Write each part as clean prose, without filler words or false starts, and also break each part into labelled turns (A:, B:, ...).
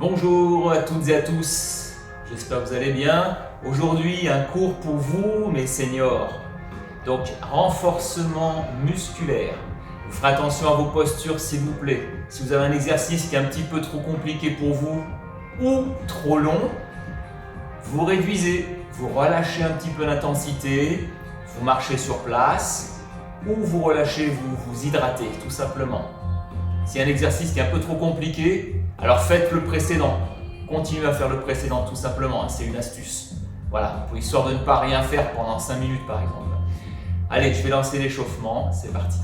A: Bonjour à toutes et à tous, j'espère que vous allez bien. Aujourd'hui, un cours pour vous, mes seniors. Donc, renforcement musculaire. Vous ferez attention à vos postures, s'il vous plaît. Si vous avez un exercice qui est un petit peu trop compliqué pour vous ou trop long, vous réduisez, vous relâchez un petit peu l'intensité, vous marchez sur place ou vous relâchez, vous hydratez, tout simplement. S'il y a un exercice qui est un peu trop compliqué, alors faites le précédent. Continuez à faire le précédent tout simplement, hein, c'est une astuce. Voilà, pour histoire de ne pas rien faire pendant 5 minutes par exemple. Allez, je vais lancer l'échauffement, c'est parti.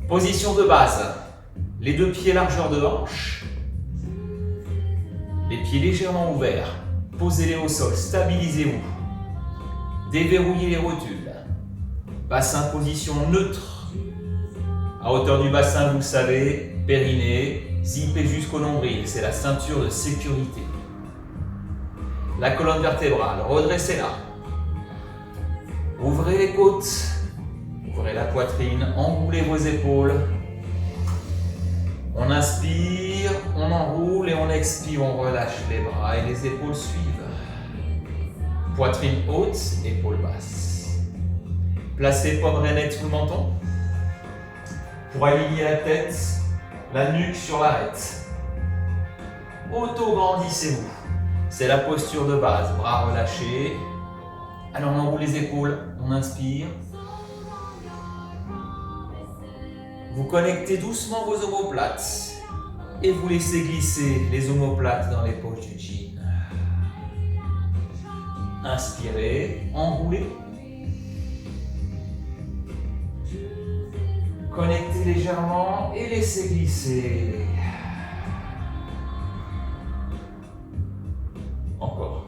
A: Position de base, les deux pieds largeur de hanche, les pieds légèrement ouverts, posez-les au sol, stabilisez-vous. Déverrouillez les rotules. Bassin position neutre. À hauteur du bassin, vous le savez, périnée, zippé jusqu'au nombril, c'est la ceinture de sécurité. La colonne vertébrale, redressez-la. Ouvrez les côtes, ouvrez la poitrine, enroulez vos épaules. On inspire, on enroule et on expire, on relâche les bras et les épaules suivent. Poitrine haute, épaules basses. Placez paume rainette sous le menton. Pour aligner la tête, la nuque sur l'arête. Auto-grandissez-vous. C'est la posture de base, bras relâchés. Alors on enroule les épaules, on inspire. Vous connectez doucement vos omoplates et vous laissez glisser les omoplates dans les poches du jean. Inspirez, enroulez. Connectez légèrement et laissez glisser. Encore.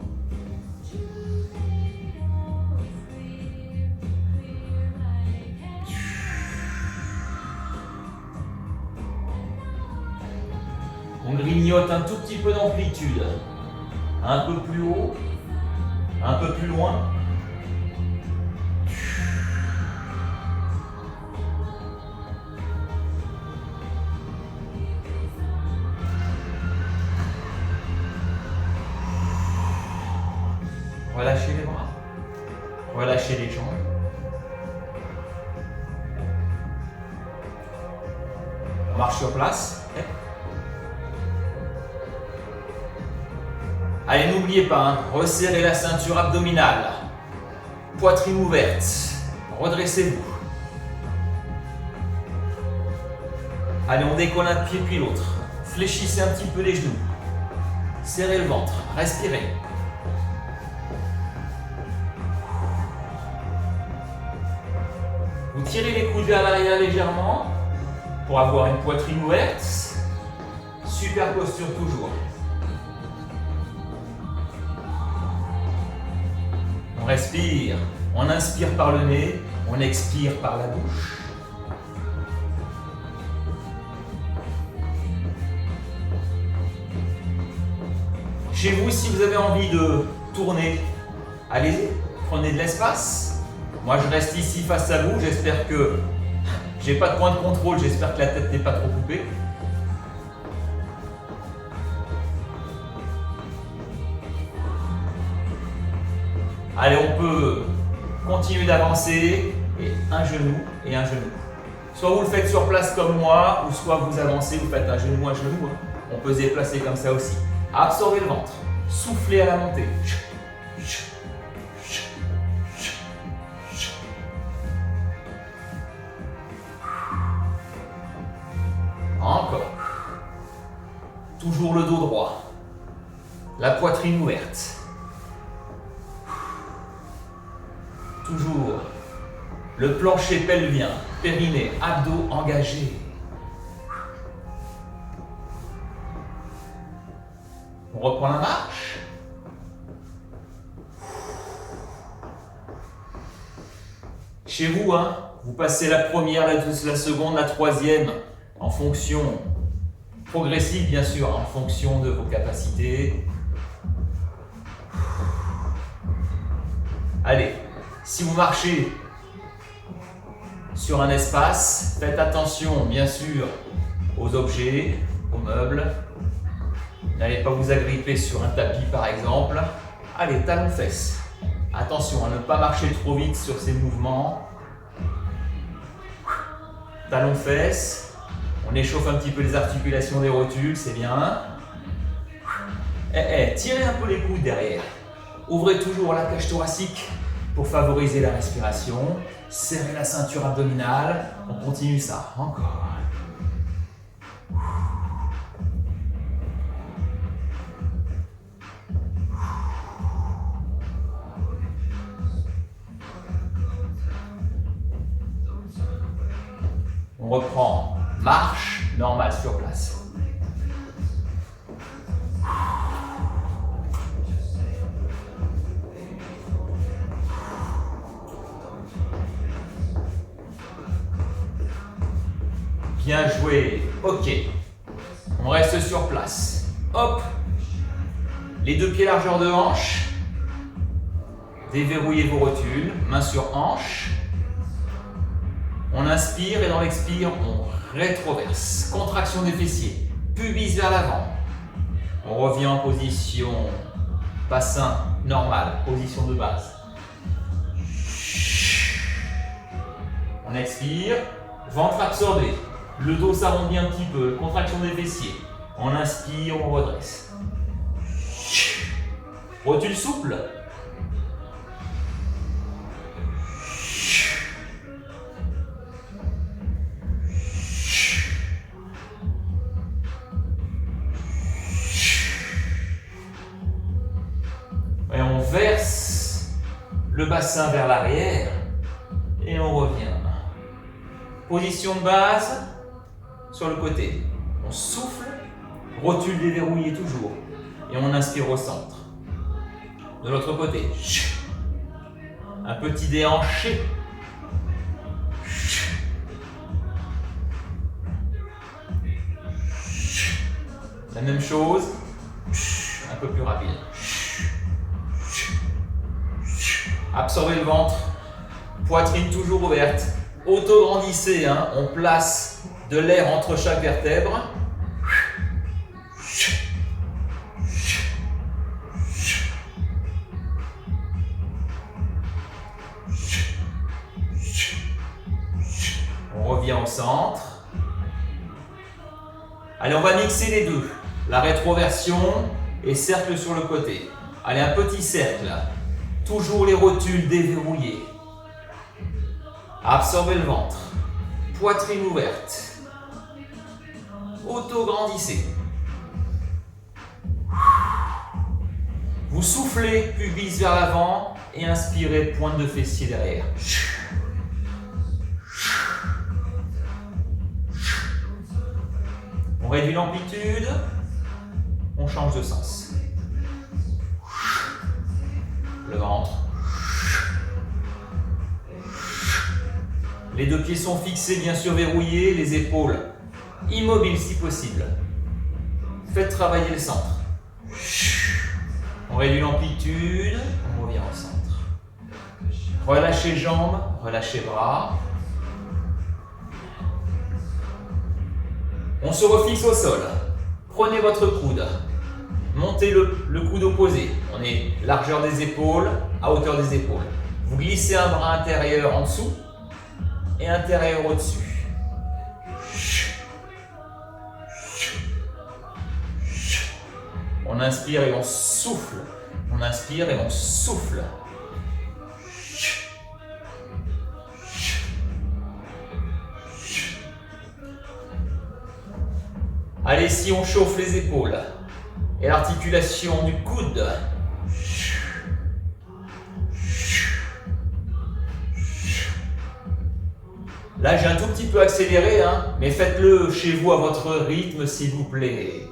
A: On grignote un tout petit peu d'amplitude. Un peu plus haut, un peu plus loin. Relâchez les bras, relâchez les jambes. On marche sur place. Allez, n'oubliez pas, hein, resserrez la ceinture abdominale. Poitrine ouverte, redressez-vous. Allez, on décolle un pied puis l'autre. Fléchissez un petit peu les genoux. Serrez le ventre, respirez. Vous tirez les coudes vers l'arrière légèrement pour avoir une poitrine ouverte. Super posture toujours. On respire, on inspire par le nez, on expire par la bouche. Chez vous, si vous avez envie de tourner, allez-y, prenez de l'espace. Moi, je reste ici face à vous. J'espère que j'ai pas de point de contrôle. J'espère que la tête n'est pas trop coupée. Allez, on peut continuer d'avancer. Et un genou et un genou. Soit vous le faites sur place comme moi, ou soit vous avancez, vous faites un genou. On peut se déplacer comme ça aussi. Absorbez le ventre. Soufflez à la montée. Encore. Toujours le dos droit. La poitrine ouverte. Toujours le plancher pelvien, périnée, abdos engagés. On reprend la marche. Chez vous, hein, vous passez la première, la seconde, la troisième, en fonction progressive bien sûr, en fonction de vos capacités. Allez, si vous marchez sur un espace, faites attention bien sûr aux objets, au meuble. N'allez pas vous agripper sur un tapis par exemple. Allez, talons-fesses. Attention à ne pas marcher trop vite sur ces mouvements. Talons-fesses. On échauffe un petit peu les articulations des rotules, c'est bien. Tirez un peu les coudes derrière. Ouvrez toujours la cage thoracique pour favoriser la respiration. Serrez la ceinture abdominale. On continue ça. Encore. On reprend. Marche normale sur place. Bien joué. Ok. On reste sur place. Hop. Les deux pieds largeur de hanche. Déverrouillez vos rotules. Main sur hanche. On inspire et dans l'expire, on rétroverse. Contraction des fessiers. Pubis vers l'avant. On revient en position bassin normal, position de base. On expire. Ventre absorbé. Le dos s'arrondit un petit peu. Contraction des fessiers. On inspire, on redresse. Rotule souple. Et on verse le bassin vers l'arrière et on revient. Position de base sur le côté. On souffle, rotule déverrouillée toujours et on inspire au centre. De l'autre côté, un petit déhanché. La même chose, un peu plus rapide. Absorbez le ventre, poitrine toujours ouverte. Auto-grandissez, hein. On place de l'air entre chaque vertèbre. On revient au centre. Allez, on va mixer les deux. La rétroversion et cercle sur le côté. Allez, un petit cercle. Toujours les rotules déverrouillées. Absorbez le ventre. Poitrine ouverte. Auto-grandissez. Vous soufflez, pubis vers l'avant et inspirez, pointe de fessier derrière. On réduit l'amplitude. On change de sens. Le ventre. Les deux pieds sont fixés, bien sûr verrouillés, les épaules immobiles si possible. Faites travailler le centre. On réduit l'amplitude, on revient au centre. Relâchez jambes, relâchez bras. On se refixe au sol. Prenez votre coude. Montez le coude opposé. On est largeur des épaules, à hauteur des épaules. Vous glissez un bras intérieur en dessous et intérieur au-dessus. On inspire et on souffle. On inspire et on souffle. Allez, si on chauffe les épaules et l'articulation du coude. Là, j'ai un tout petit peu accéléré, hein, mais faites-le chez vous à votre rythme, s'il vous plaît.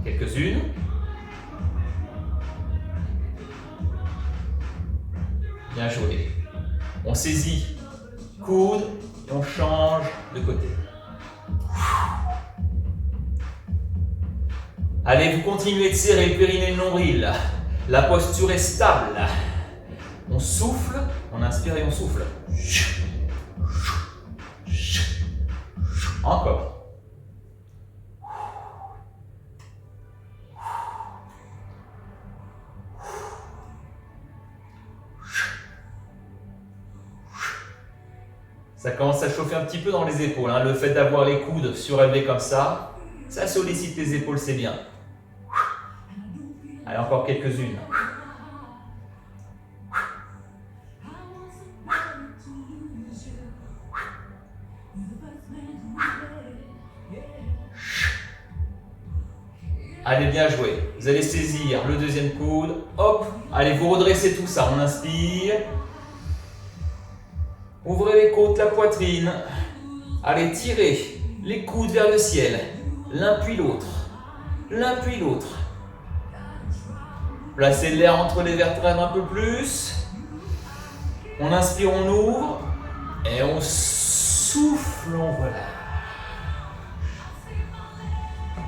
A: Quelques-unes. Bien joué. On saisit coude et on change de côté. Allez, vous continuez de serrer le périnée et le nombril. La posture est stable. On souffle, on inspire et on souffle. Encore. Ça commence à chauffer un petit peu dans les épaules. Hein. Le fait d'avoir les coudes surélevés comme ça sollicite les épaules, c'est bien. Allez, encore quelques-unes. Allez, bien joué. Vous allez saisir le deuxième coude. Hop, allez, vous redressez tout ça. On inspire. Ouvrez les côtes, la poitrine. Allez, tirez les coudes vers le ciel. L'un puis l'autre. L'un puis l'autre. Placez l'air entre les vertèbres un peu plus. On inspire, on ouvre. Et on souffle, on relâche.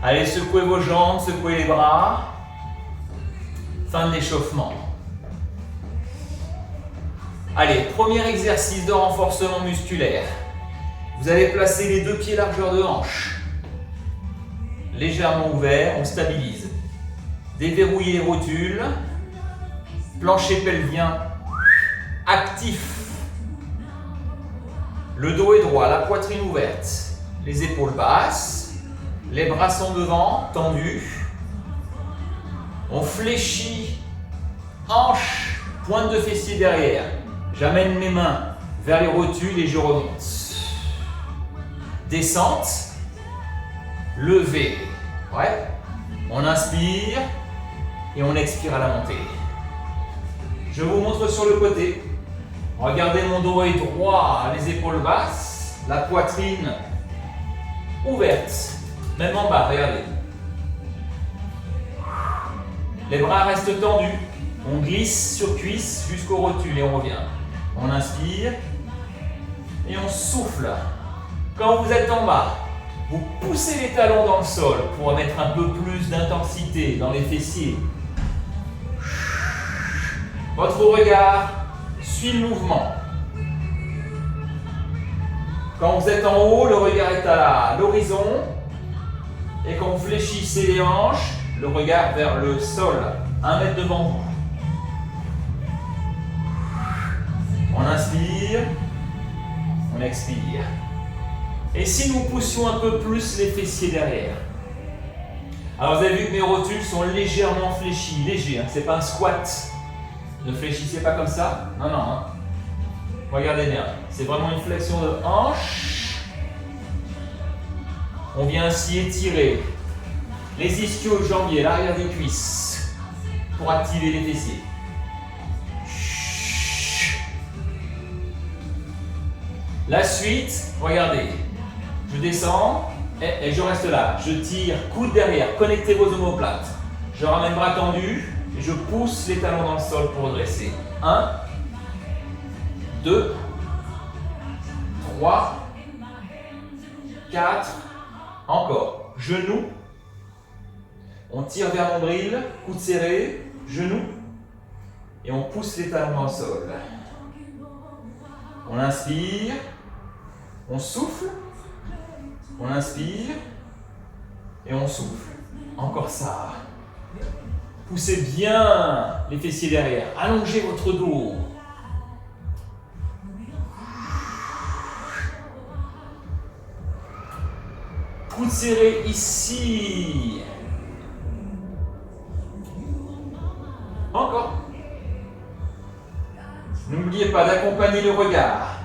A: Allez, secouez vos jambes, secouez les bras. Fin de l'échauffement. Allez, premier exercice de renforcement musculaire. Vous allez placer les deux pieds largeur de hanche. Légèrement ouverts, on stabilise. Déverrouillez les rotules. Plancher pelvien actif. Le dos est droit, la poitrine ouverte. Les épaules basses. Les bras sont devant, tendus. On fléchit. Hanche, pointe de fessier derrière. J'amène mes mains vers les rotules et je remonte. Descente. Levé. Ouais. On inspire et on expire à la montée. Je vous montre sur le côté. Regardez, mon dos est droit, les épaules basses, la poitrine ouverte. Même en bas, regardez. Les bras restent tendus. On glisse sur cuisse jusqu'aux rotules et on revient. On inspire et on souffle. Quand vous êtes en bas, vous poussez les talons dans le sol pour mettre un peu plus d'intensité dans les fessiers. Votre regard suit le mouvement. Quand vous êtes en haut, le regard est à l'horizon. Et quand vous fléchissez les hanches, le regard vers le sol, 1 mètre devant vous. On inspire, on expire. Et si nous poussions un peu plus les fessiers derrière? Alors vous avez vu que mes rotules sont légèrement fléchies, léger, hein, c'est pas un squat. Ne fléchissez pas comme ça, non, non. Hein. Regardez bien, c'est vraiment une flexion de hanche. On vient ainsi étirer les ischio-jambiers, l'arrière des cuisses, pour activer les fessiers. La suite, regardez, je descends et je reste là. Je tire, coude derrière, connectez vos omoplates. Je ramène bras tendus et je pousse les talons dans le sol pour redresser. 1, 2, 3, 4, encore. Genoux, on tire vers l'ombril, coude serré, genoux, et on pousse les talons dans le sol. On inspire, on souffle, on inspire, et on souffle. Encore ça. Poussez bien les fessiers derrière, allongez votre dos. Coude serré ici. Encore. N'oubliez pas d'accompagner le regard.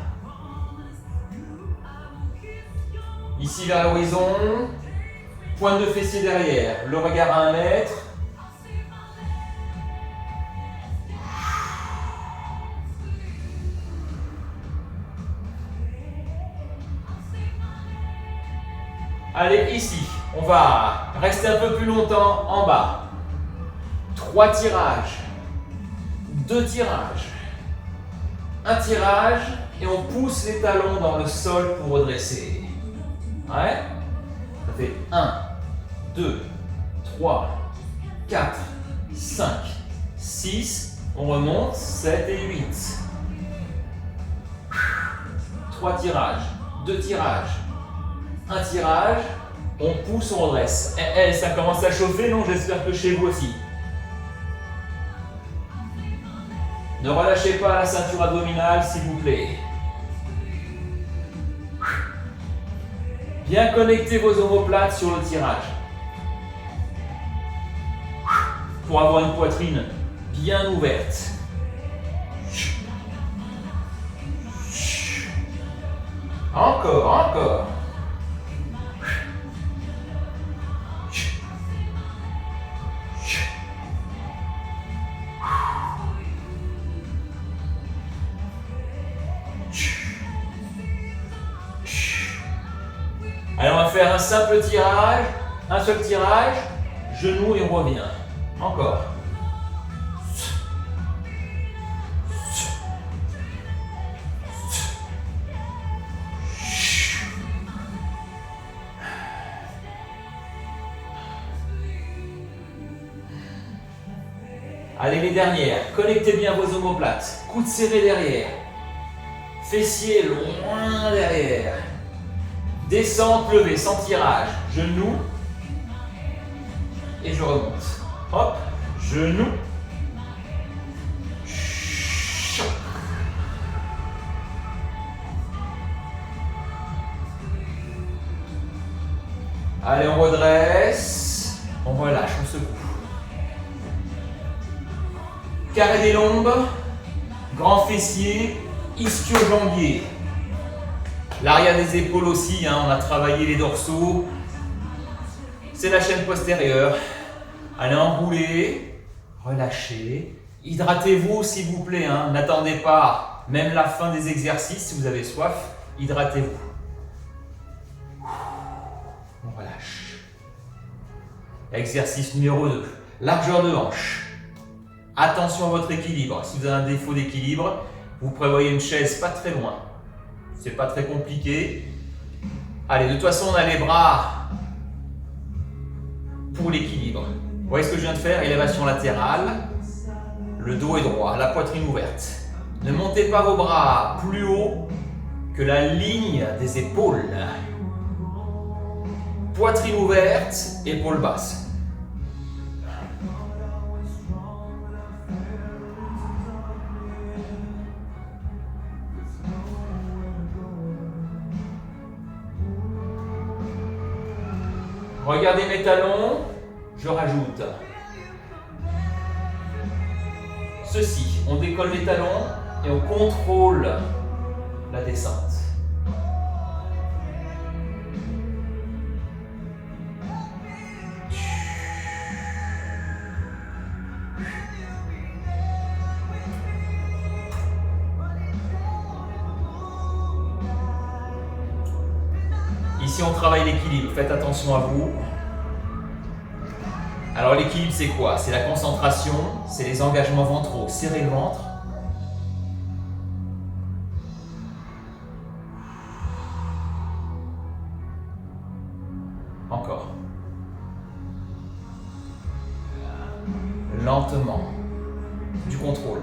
A: Ici vers l'horizon. Pointe de fessier derrière. Le regard à 1 mètre. Allez, ici, on va rester un peu plus longtemps en bas. 3 tirages, 2 tirages, 1 tirage et on pousse les talons dans le sol pour redresser. Ouais. Ça fait 1, 2, 3, 4, 5, 6, On remonte, 7 et 8. 3 tirages, 2 tirages, 1 tirage, on pousse, on redresse. Ça commence à chauffer, non? J'espère que chez vous aussi. Ne relâchez pas la ceinture abdominale, s'il vous plaît. Bien connectez vos omoplates sur le tirage. Pour avoir une poitrine bien ouverte. Encore, encore. Allez, on va faire un simple tirage, un seul tirage, genou et on revient. Encore. Allez, les dernières. Connectez bien vos omoplates. Coudes serrés derrière. Fessiers loin derrière. Descente, levée, sans tirage. Genou. Et je remonte. Hop. Genou. Allez, on redresse. On relâche, on secoue. Carré des lombes, grand fessier, ischio-jambier. L'arrière des épaules aussi, on a travaillé les dorsaux. C'est la chaîne postérieure. Allez, enroulez, relâchez. Hydratez-vous s'il vous plaît, n'attendez pas même la fin des exercices si vous avez soif. Hydratez-vous. On relâche. Exercice numéro 2, largeur de hanche. Attention à votre équilibre. Si vous avez un défaut d'équilibre, vous prévoyez une chaise pas très loin. C'est pas très compliqué. Allez, de toute façon, on a les bras pour l'équilibre. Vous voyez ce que je viens de faire? Élévation latérale. Le dos est droit, la poitrine ouverte. Ne montez pas vos bras plus haut que la ligne des épaules. Poitrine ouverte, épaules basses. Regardez mes talons, je rajoute ceci. On décolle les talons et on contrôle la descente. Ici, on travaille l'équilibre. Faites attention à vous. Alors, l'équilibre, c'est quoi? C'est la concentration, c'est les engagements ventraux. Serrez le ventre. Encore. Lentement. Du contrôle.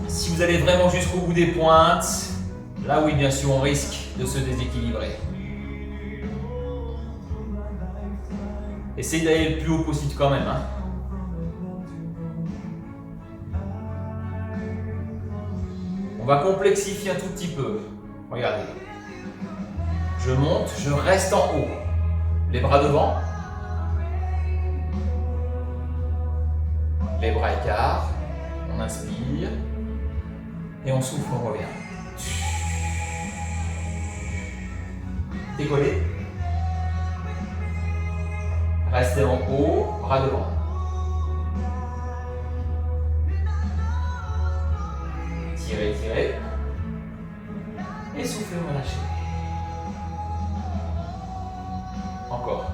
A: Si vous allez vraiment jusqu'au bout des pointes, là oui, bien sûr, on risque de se déséquilibrer. Essayez d'aller le plus haut possible quand même. On va complexifier un tout petit peu. Regardez. Je monte, je reste en haut. Les bras devant. Les bras écarts. On inspire. Et on souffle, on revient. Décollez. Restez en haut, bras devant. Tirez, tirez. Et soufflez, relâchez. Encore.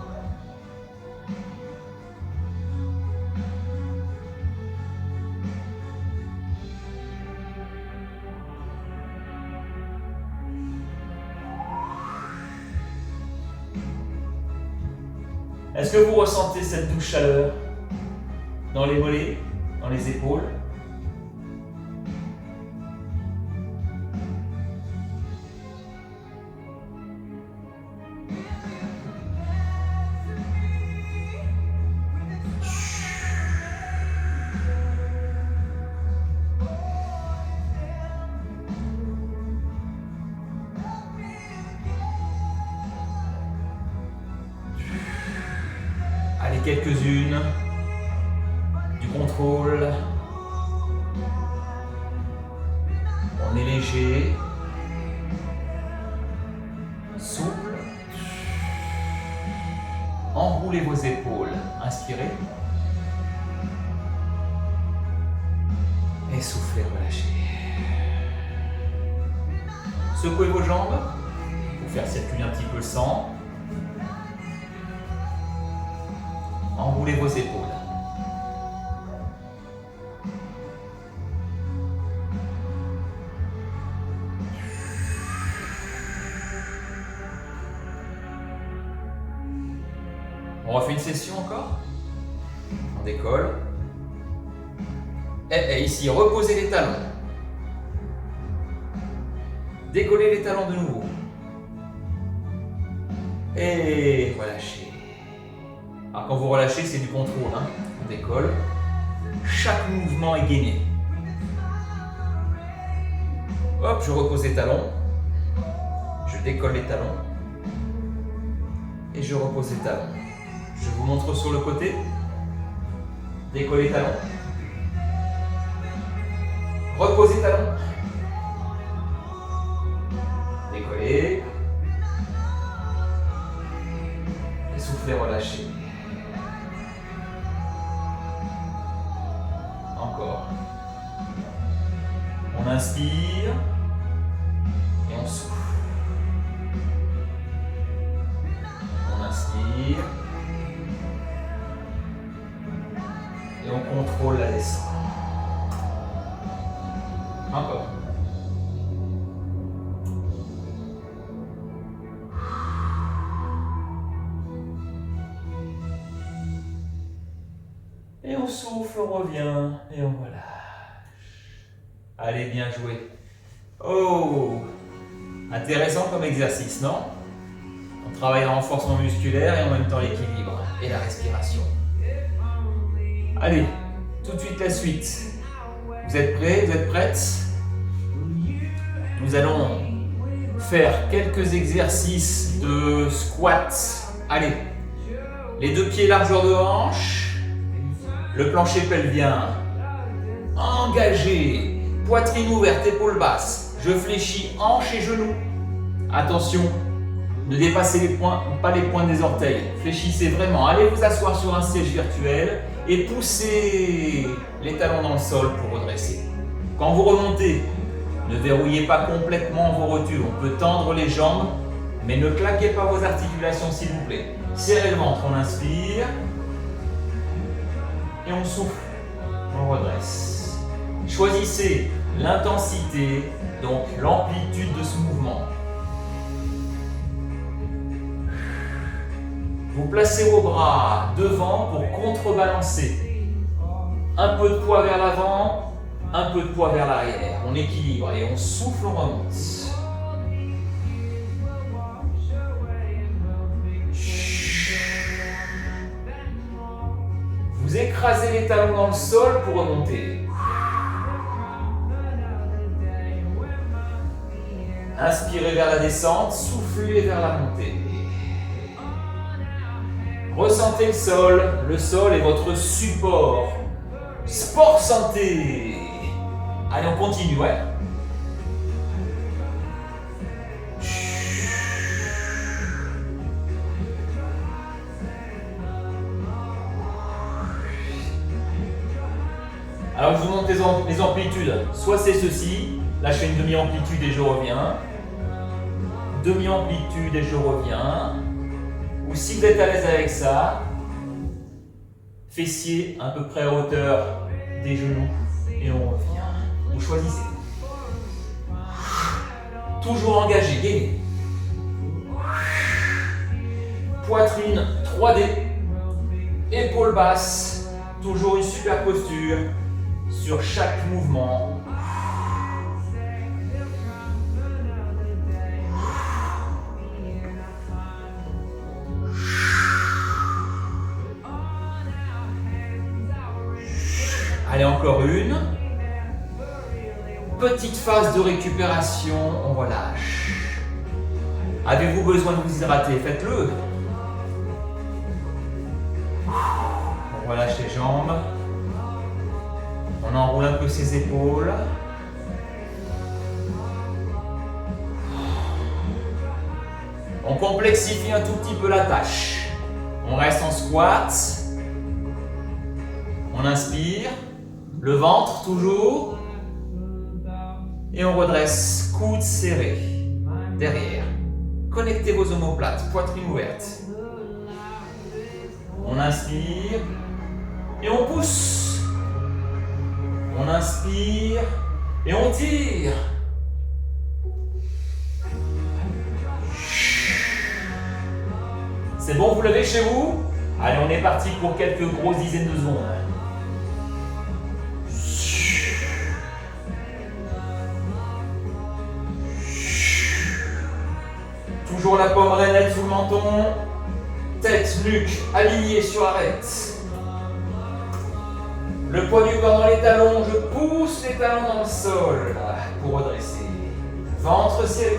A: Est-ce que vous ressentez cette douce chaleur dans les mollets, dans les épaules? Allez, quelques-unes. Du contrôle. On est léger. Souple. Enroulez vos épaules. Inspirez. Et soufflez, relâchez. Secouez vos jambes pour faire circuler un petit peu le sang. Enroulez vos épaules. On refait une session encore. On décolle. Et ici, reposez les talons. Décollez les talons de nouveau. Et relâchez. Alors quand vous relâchez, c'est du contrôle. Hein. On décolle. Chaque mouvement est gainé. Hop, je repose les talons. Je décolle les talons. Et je repose les talons. Je vous montre sur le côté. Décollez les talons. Reposez les talons. Décollez. Et soufflez, relâchez. Encore. On inspire et on souffle. On inspire et on contrôle la descente. Encore. Et on souffle, on revient et on relâche. Allez, bien joué. Oh, intéressant comme exercice, non? On travaille le renforcement musculaire et en même temps l'équilibre et la respiration. Allez, tout de suite la suite. Vous êtes prêts? Vous êtes prêtes? Nous allons faire quelques exercices de squat. Allez, les deux pieds largeur de hanche, le plancher pelvien engagé, poitrine ouverte, épaules basses. Je fléchis hanche et genoux. Attention, ne dépassez pas les pointes des orteils. Fléchissez vraiment. Allez vous asseoir sur un siège virtuel et poussez les talons dans le sol pour redresser. Quand vous remontez, ne verrouillez pas complètement vos rotules. On peut tendre les jambes, mais ne claquez pas vos articulations s'il vous plaît. Serrez le ventre, on inspire. Et on souffle, on redresse. Choisissez l'intensité, donc l'amplitude de ce mouvement. Vous placez vos bras devant pour contrebalancer. Un peu de poids vers l'avant, un peu de poids vers l'arrière. On équilibre et on souffle, on remonte. Vous écrasez les talons dans le sol pour remonter. Inspirez vers la descente, soufflez vers la montée. Ressentez le sol est votre support. Sport santé. Allez, on continue, ouais. Alors je vous montre les amplitudes. Soit c'est ceci, là je fais une demi-amplitude et je reviens. Demi-amplitude et je reviens. Ou si vous êtes à l'aise avec ça, fessiers à peu près à hauteur des genoux et on revient. Vous choisissez. Toujours engagé, gainé. Poitrine 3D, épaules basses, toujours une super posture sur chaque mouvement. Allez, encore une. Petite phase de récupération, on relâche. Avez-vous besoin de vous hydrater? Faites-le. On relâche les jambes. On enroule un peu ses épaules. On complexifie un tout petit peu la tâche. On reste en squat. On inspire. Le ventre toujours. Et on redresse, coudes serrés. Derrière. Connectez vos omoplates, poitrine ouverte. On inspire. Et on pousse. On inspire. Et on tire. C'est bon, vous l'avez chez vous? Allez, on est parti pour quelques grosses dizaines de secondes. Toujours la paume rainette sous le menton. Tête, nuque, alignée sur arête. Le poids du corps dans les talons. Je pousse les talons dans le sol pour redresser. Ventre serré.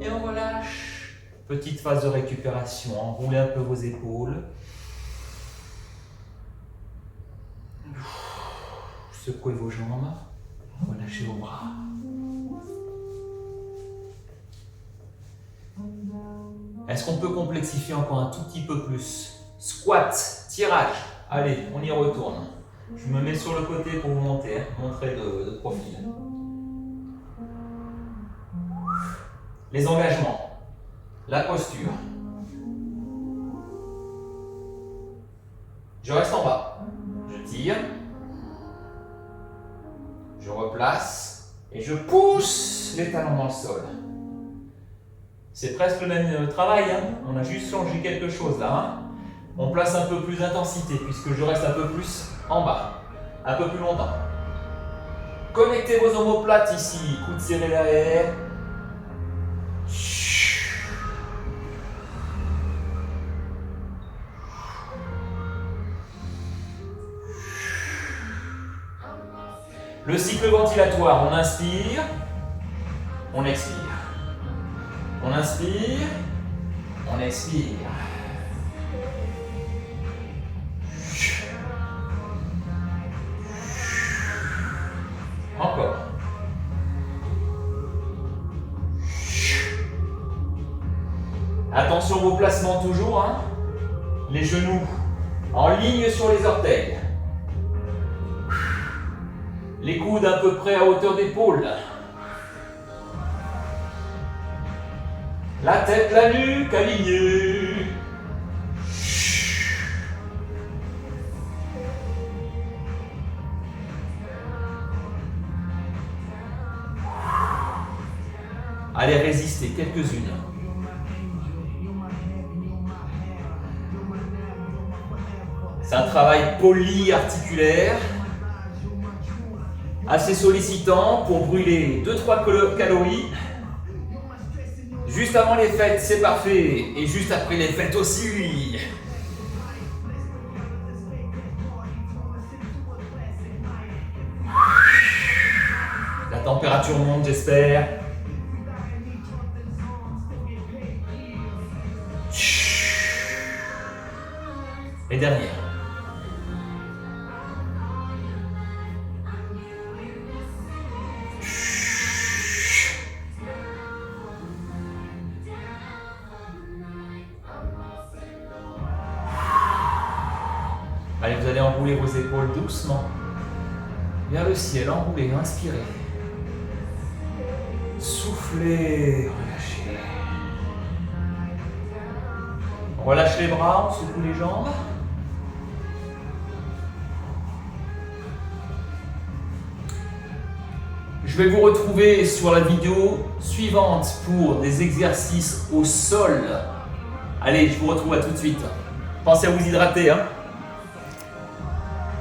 A: Et on relâche. Petite phase de récupération. Enroulez un peu vos épaules. Secouez vos jambes. Relâchez vos bras. Est-ce qu'on peut complexifier encore un tout petit peu plus? Squat, tirage. Allez, on y retourne. Je me mets sur le côté pour vous montrer de profil. Les engagements. La posture. Je reste en bas. Je tire. Je replace et je pousse les talons dans le sol. C'est presque le même travail, hein. On a juste changé quelque chose là. Hein. On place un peu plus d'intensité puisque je reste un peu plus en bas, un peu plus longtemps. Connectez vos omoplates ici, coudes serrés derrière. Le cycle ventilatoire, on inspire, on expire. On inspire, on expire. Encore. Attention vos placements toujours, hein. Les genoux en ligne sur les orteils. Les coudes à peu près à hauteur d'épaule. La tête, la nuque alignée. Allez, résistez quelques-unes. C'est un travail polyarticulaire. Assez sollicitant pour brûler 2-3 calories. Juste avant les fêtes, c'est parfait. Et juste après les fêtes aussi. La température monte, j'espère. Et dernière. Allez, vous allez enrouler vos épaules doucement vers le ciel. Enroulez, inspirez. Soufflez, relâchez. On relâche les bras, on secoue les jambes. Je vais vous retrouver sur la vidéo suivante pour des exercices au sol. Allez, je vous retrouve à tout de suite. Pensez à vous hydrater, hein.